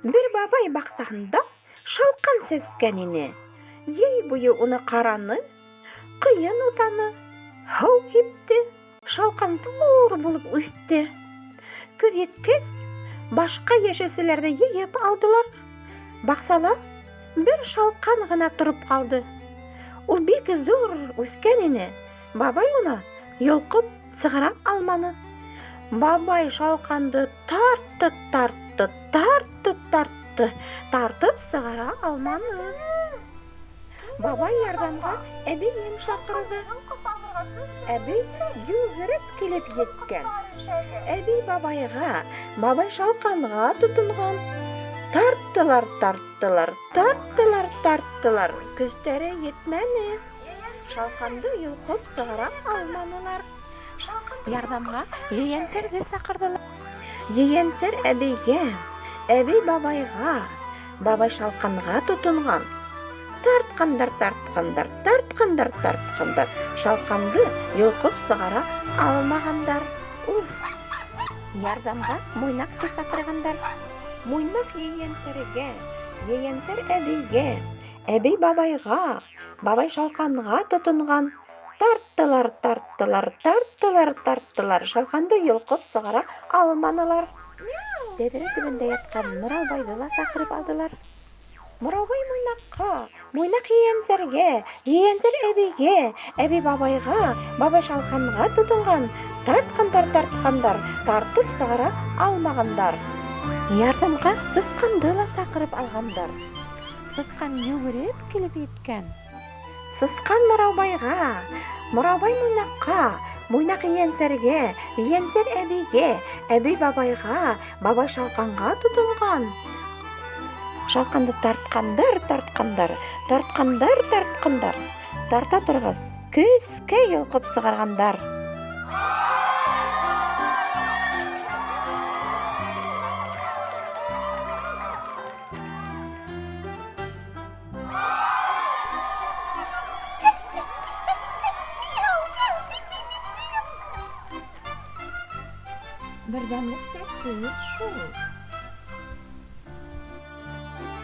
Бер бабай баксагында шалкан сескән ине. Ей буе уны караны, кыйын утаны. Һау һипте, шалкан ҙур булып үҫте. Көҙ еткәс, башҡа йәшәүселәрҙе йыйып алдылар. Баҡсала бер шалҡан ғына тороп ҡалды. Ул бик ҙур үҫкән ине. Бабай уны йолҡоп сығара алманы. Бабай шалҡанды тартты, тартып сығара алманы. Бабай ярҙамға әбейен саҡырҙы. Әбей йүгереп килеп еткән. Әбей бабайға, бабай шалҡанға тотонған. Тарттылар. Көстәре етмәне. Шалҡанды йолҡоп сығара алманылар. Ярҙамға ейәнсәрҙе саҡырҙылар. Ейәнсәр әбейгә, әбей бабайға, бабай шалҡанға тотонған. Тарткандар. Шалҡанды йолҡоп сығара алмағандар. Ярҙамға Муйнаҡты саҡырғандар. Муйнаҡ ейәнсәргә, ейәнсәр әбейгә, әбей бабайға, бабай шалҡанға тотонған. Тарттылар. Шалҡанды йолҡоп сығара алманылар. Тәҙрә төбөндә ятҡан Мыраубайҙы ла саҡырып алдылар. Мыраубай Муйнаҡҡа, Муйнаҡ ейәнсәргә, ейәнсәр әбейгә, әбей бабайға, бабай шалҡанға тотонған. Тарткандар, тартып сығара алмағандар. Ярҙамға Сысҡанды ла саҡырып алғандар. Сысҡан йүгереп килеп еткән. Сысҡан Мыраубайға, Мыраубай Муйнаҡҡа, Муйнаҡ ейәнсәргә, ейәнсәр әбейгә, әбей бабайға, бабай шалҡанға тотонған. Шалҡанды тарткандар. Тарта торғас, көскә йолҡоп сығарғандар. Берҙәмлек тә көс шул.